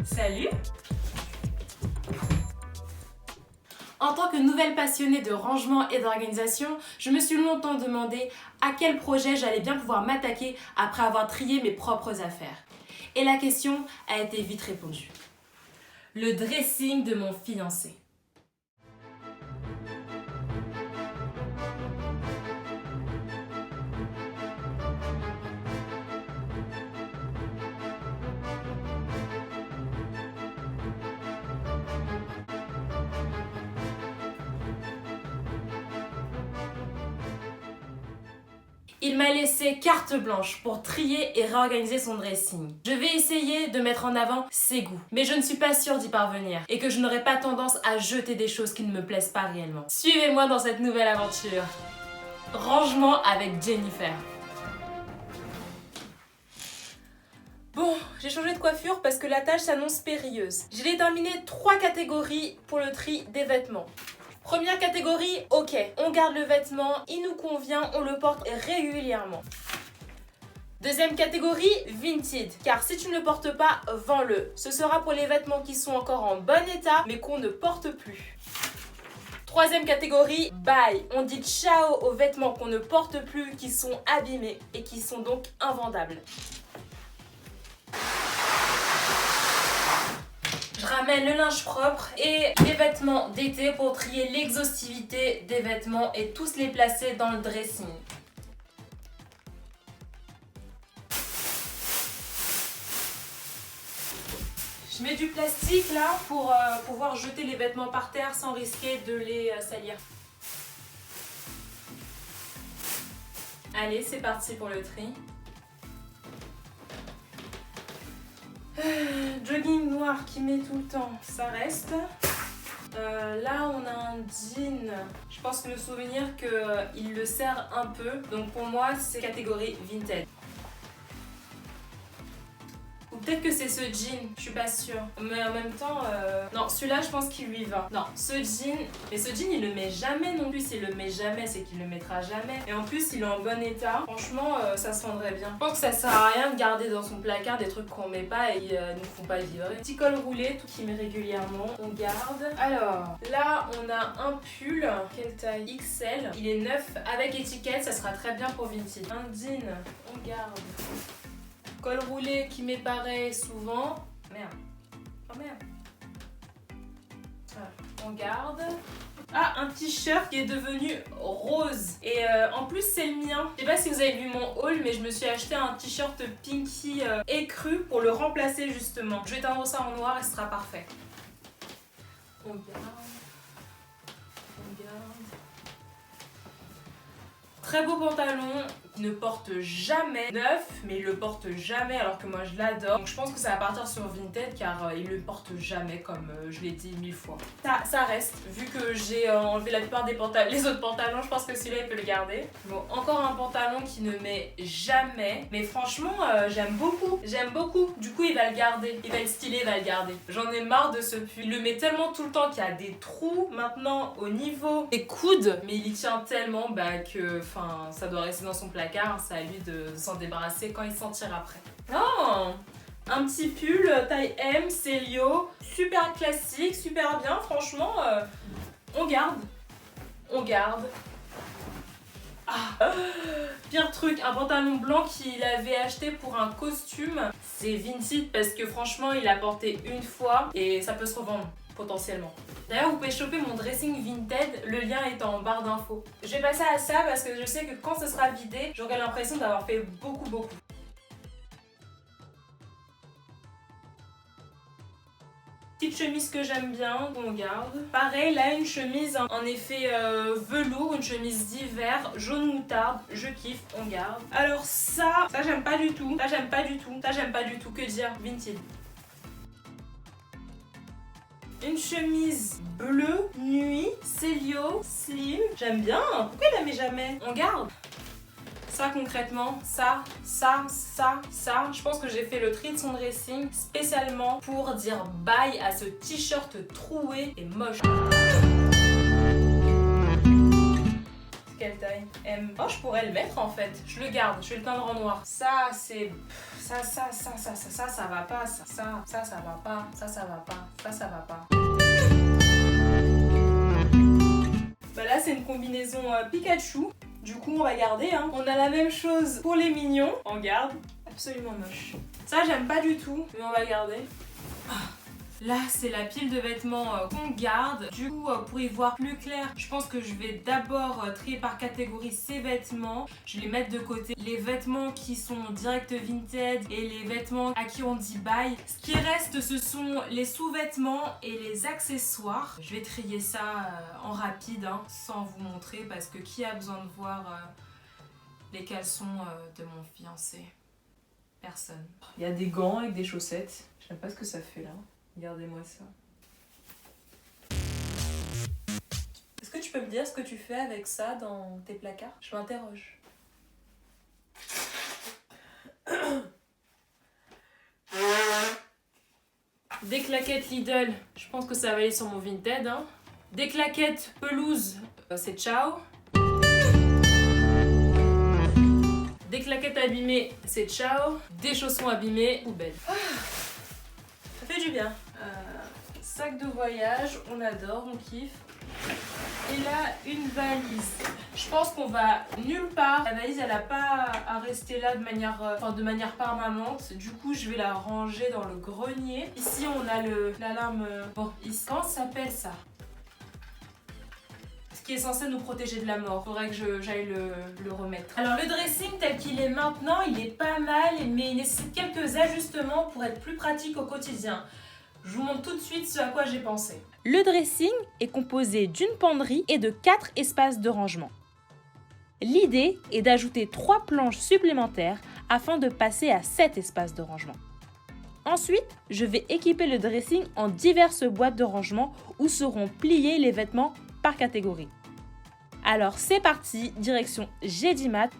Salut! En tant que nouvelle passionnée de rangement et d'organisation, je me suis longtemps demandé à quel projet j'allais bien pouvoir m'attaquer après avoir trié mes propres affaires. Et la question a été vite répondue. Le dressing de mon fiancé. Il m'a laissé carte blanche pour trier et réorganiser son dressing. Je vais essayer de mettre en avant ses goûts, mais je ne suis pas sûre d'y parvenir et que je n'aurai pas tendance à jeter des choses qui ne me plaisent pas réellement. Suivez-moi dans cette nouvelle aventure. Rangement avec Jennifer. Bon, j'ai changé de coiffure parce que la tâche s'annonce périlleuse. J'ai déterminé 3 catégories pour le tri des vêtements. Première catégorie, ok, on garde le vêtement, il nous convient, on le porte régulièrement. Deuxième catégorie, vintage, car si tu ne le portes pas, vends-le. Ce sera pour les vêtements qui sont encore en bon état, mais qu'on ne porte plus. Troisième catégorie, buy, on dit ciao aux vêtements qu'on ne porte plus, qui sont abîmés et qui sont donc invendables. Je ramène le linge propre et les vêtements d'été pour trier l'exhaustivité des vêtements et tous les placer dans le dressing. Je mets du plastique là pour pouvoir jeter les vêtements par terre sans risquer de les salir. Allez, c'est parti pour le tri. Jogging noir qui met tout le temps, ça reste. Là on a un jean, je pense me souvenir qu'il le serre un peu, donc pour moi c'est catégorie vintage. Ou peut-être que c'est ce jean, je suis pas sûre. Mais en même temps, non, celui-là je pense qu'il lui va. Non, ce jean, mais ce jean il le met jamais non plus. S'il le met jamais, c'est qu'il le mettra jamais. Et en plus il est en bon état. Franchement, ça se vendrait bien. Je pense que ça sert à rien de garder dans son placard des trucs qu'on met pas et nous font pas vivre. Petit col roulé, tout qui met régulièrement, on garde. Alors, là on a un pull, quelle taille? XL. Il est neuf avec étiquette, ça sera très bien pour vintage. Un jean, on garde. Col roulé qui m'apparaît souvent. Merde. Oh merde. Voilà. On garde. Ah, un t-shirt qui est devenu rose. Et en plus, c'est le mien. Je sais pas si vous avez vu mon haul, mais je me suis acheté un t-shirt pinky écru pour le remplacer justement. Je vais teindre ça en noir et ce sera parfait. On garde. On garde. Très beau pantalon, il ne porte jamais neuf, mais il le porte jamais alors que moi je l'adore. Donc je pense que ça va partir sur Vinted car il le porte jamais comme je l'ai dit 1000 fois. Ça reste, vu que j'ai enlevé la plupart des pantalons, les autres pantalons, je pense que celui-là il peut le garder. Bon, encore un pantalon qui ne met jamais, mais franchement j'aime beaucoup. Du coup il va le garder, il va le styler, il va le garder. J'en ai marre de ce pull. Il le met tellement tout le temps qu'il y a des trous maintenant au niveau des coudes, mais il y tient tellement que ça doit rester dans son placard, c'est à lui de s'en débarrasser quand il s'en tire après. Oh, un petit pull taille M, Célio, super classique, super bien, franchement, on garde. On garde. Ah, pire truc, un pantalon blanc qu'il avait acheté pour un costume. C'est vintage parce que franchement, il l'a porté une fois et ça peut se revendre. Potentiellement. D'ailleurs, vous pouvez choper mon dressing Vinted, le lien est en barre d'infos. Je vais passer à ça parce que je sais que quand ce sera vidé, j'aurai l'impression d'avoir fait beaucoup. Petite chemise que j'aime bien, on garde. Pareil, là une chemise en effet velours, une chemise d'hiver, jaune moutarde, je kiffe, on garde. Alors ça j'aime pas du tout, ça j'aime pas du tout, que dire, vintage. Une chemise bleue, nuit, Célio, slim. J'aime bien. Pourquoi il la met jamais? On garde. Ça concrètement, ça. Je pense que j'ai fait le tri de son dressing spécialement pour dire bye à ce t-shirt troué et moche. quelle taille? M. Oh, je pourrais le mettre en fait. Je le garde, je vais le teindre en noir. Ça, c'est... Ça va pas. Ça va pas. Ça va pas. Ça va pas. Bah là, c'est une combinaison Pikachu. Du coup, on va garder. Hein. On a la même chose pour les mignons. On garde. Absolument moche. Ça, j'aime pas du tout, mais on va garder. Là, c'est la pile de vêtements qu'on garde. Du coup, pour y voir plus clair, je pense que je vais d'abord trier par catégorie ces vêtements. Je vais les mettre de côté. Les vêtements qui sont direct Vinted et les vêtements à qui on dit bye. Ce qui reste, ce sont les sous-vêtements et les accessoires. Je vais trier ça en rapide, hein, sans vous montrer, parce que qui a besoin de voir les caleçons de mon fiancé? Personne. Il y a des gants avec des chaussettes. Je sais pas ce que ça fait là. Regardez-moi ça. Est-ce que tu peux me dire ce que tu fais avec ça dans tes placards? Je m'interroge. Des claquettes Lidl, je pense que ça va aller sur mon Vinted. Hein. Des claquettes pelouse, c'est ciao. Des claquettes abîmées, c'est ciao. Des chaussons abîmés, poubelle. Ça fait du bien. Sac de voyage, on adore, on kiffe. Et là, une valise. Je pense qu'on va nulle part. La valise, elle n'a pas à rester là de manière permanente. Du coup, je vais la ranger dans le grenier. Ici, on a l'alarme... Bon, ici, comment ça s'appelle ça? Ce qui est censé nous protéger de la mort. Faudrait que j'aille le remettre. Alors, le dressing tel qu'il est maintenant, il est pas mal, mais il nécessite quelques ajustements pour être plus pratique au quotidien. Je vous montre tout de suite ce à quoi j'ai pensé. Le dressing est composé d'une penderie et de 4 espaces de rangement. L'idée est d'ajouter 3 planches supplémentaires afin de passer à 7 espaces de rangement. Ensuite, je vais équiper le dressing en diverses boîtes de rangement où seront pliés les vêtements par catégorie. Alors c'est parti, direction Gédimat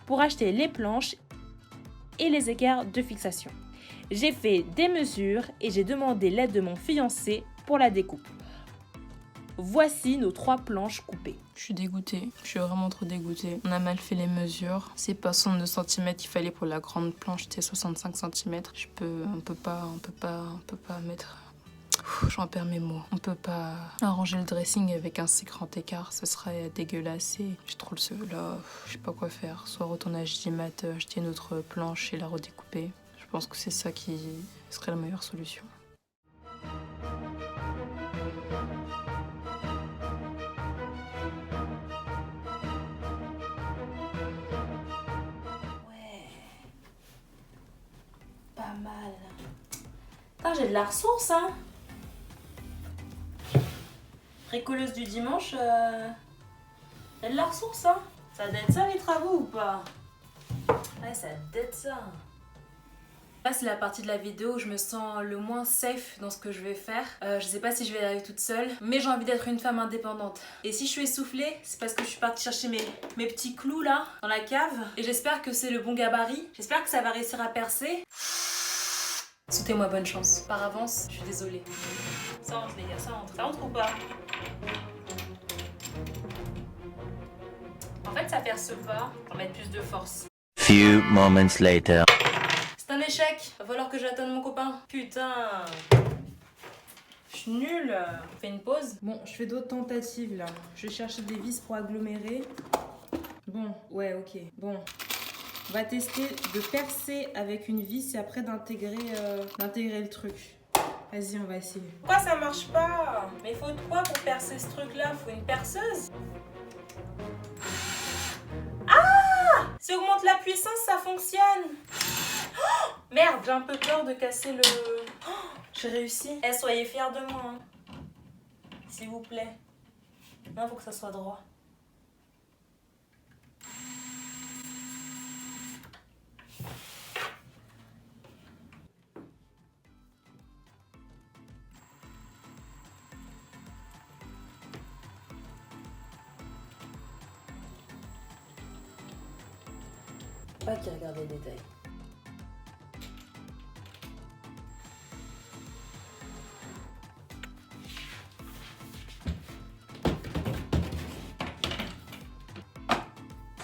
pour acheter les planches et les équerres de fixation. J'ai fait des mesures et j'ai demandé l'aide de mon fiancé pour la découpe. Voici nos 3 planches coupées. Je suis dégoûtée, je suis vraiment trop dégoûtée. On a mal fait les mesures. C'est pas 62 cm qu'il fallait pour la grande planche, c'était 65 cm. On peut pas mettre... J'en perds mes mots. On peut pas arranger le dressing avec un si grand écart, ce serait dégueulasse et j'ai trop le seul. Là, je sais pas quoi faire. Soit retourner à J-Mat, acheter une autre planche et la redécouper. Je pense que c'est ça qui serait la meilleure solution. Ouais. Pas mal. Putain, j'ai de la ressource, hein. Bricoleuse du dimanche, y a de la ressource, hein. Ça dette ça les travaux ou pas? Ouais, ça dette ça. Là, c'est la partie de la vidéo où je me sens le moins safe dans ce que je vais faire. Je sais pas si je vais y arriver toute seule, mais j'ai envie d'être une femme indépendante. Et si je suis essoufflée, c'est parce que je suis partie chercher mes petits clous là, dans la cave. Et j'espère que c'est le bon gabarit. J'espère que ça va réussir à percer. Souhaitez-moi bonne chance. Par avance, je suis désolée. Ça rentre les gars, ça rentre. Ça rentre ou pas? En fait, ça perce pas. Pour mettre plus de force. Few moments later. C'est un échec. Va falloir que j'attende mon copain. Putain. Je suis nulle. On fait une pause. Bon, je fais d'autres tentatives là. Je vais chercher des vis pour agglomérer. Bon, ouais, ok. Bon. On va tester de percer avec une vis et après d'intégrer le truc. Vas-y, on va essayer. Pourquoi ça marche pas? Mais il faut de quoi pour percer ce truc-là? Faut une perceuse? Ah! Si on augmente la puissance, ça fonctionne. Oh, merde, j'ai un peu peur de casser le... Oh, j'ai réussi. Eh, soyez fiers de moi. Hein. S'il vous plaît. Non, faut que ça soit droit. Pas qui regarde les détails.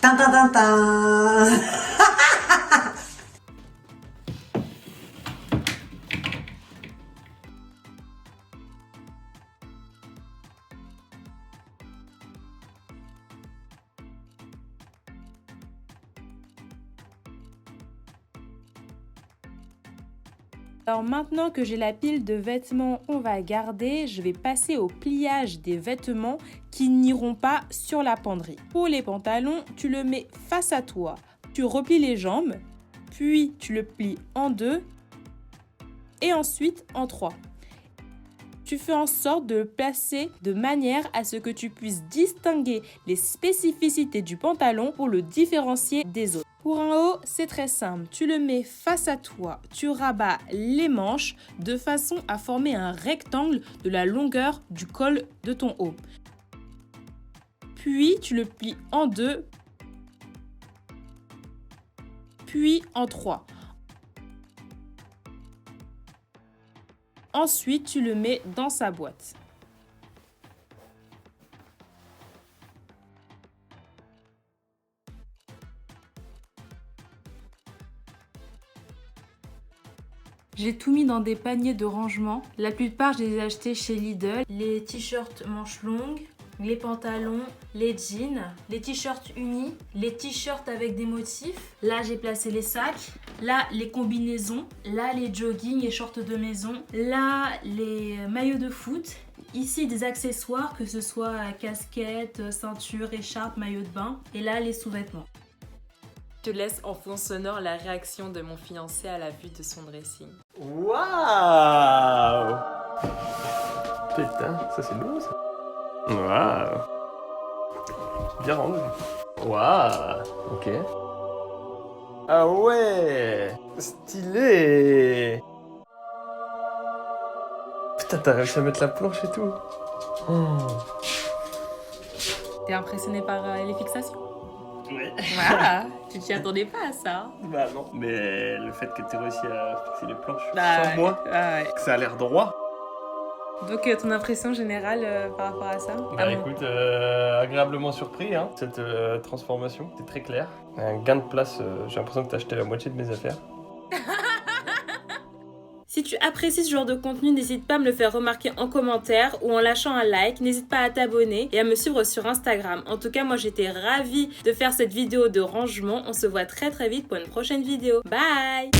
Tin, tin, tin, tin. Alors maintenant que j'ai la pile de vêtements qu'on va garder, je vais passer au pliage des vêtements qui n'iront pas sur la penderie. Pour les pantalons, tu le mets face à toi, tu replies les jambes, puis tu le plies en 2 et ensuite en 3. Tu fais en sorte de le placer de manière à ce que tu puisses distinguer les spécificités du pantalon pour le différencier des autres. Pour un haut, c'est très simple. Tu le mets face à toi, tu rabats les manches de façon à former un rectangle de la longueur du col de ton haut. Puis, tu le plies en 2, puis en 3. Ensuite, tu le mets dans sa boîte. J'ai tout mis dans des paniers de rangement. La plupart, je les ai achetés chez Lidl. Les t-shirts manches longues, les pantalons, les jeans, les t-shirts unis, les t-shirts avec des motifs. Là, j'ai placé les sacs. Là, les combinaisons. Là, les joggings et shorts de maison. Là, les maillots de foot. Ici, des accessoires, que ce soit casquette, ceinture, écharpe, maillot de bain. Et là, les sous-vêtements. Je laisse en fond sonore la réaction de mon fiancé à la vue de son dressing. Waouh! Putain, ça c'est lourd ça. Waouh! Bien rendu. Waouh! Ok. Ah ouais! Stylé! Putain, t'as réussi à mettre la planche et tout. Oh. T'es impressionné par les fixations? Ouais. Voilà, tu t'y attendais pas à ça. Bah non. Mais le fait que t'aies réussi à fixer les planches Bah, sans moi, ouais. que ça a l'air droit. Donc ton impression générale par rapport à ça? Bah écoute, agréablement surpris, hein, cette transformation, c'est très clair. Un gain de place, j'ai l'impression que t'as acheté la moitié de mes affaires. Si tu apprécies ce genre de contenu, n'hésite pas à me le faire remarquer en commentaire ou en lâchant un like. N'hésite pas à t'abonner et à me suivre sur Instagram. En tout cas, moi j'étais ravie de faire cette vidéo de rangement. On se voit très très vite pour une prochaine vidéo. Bye!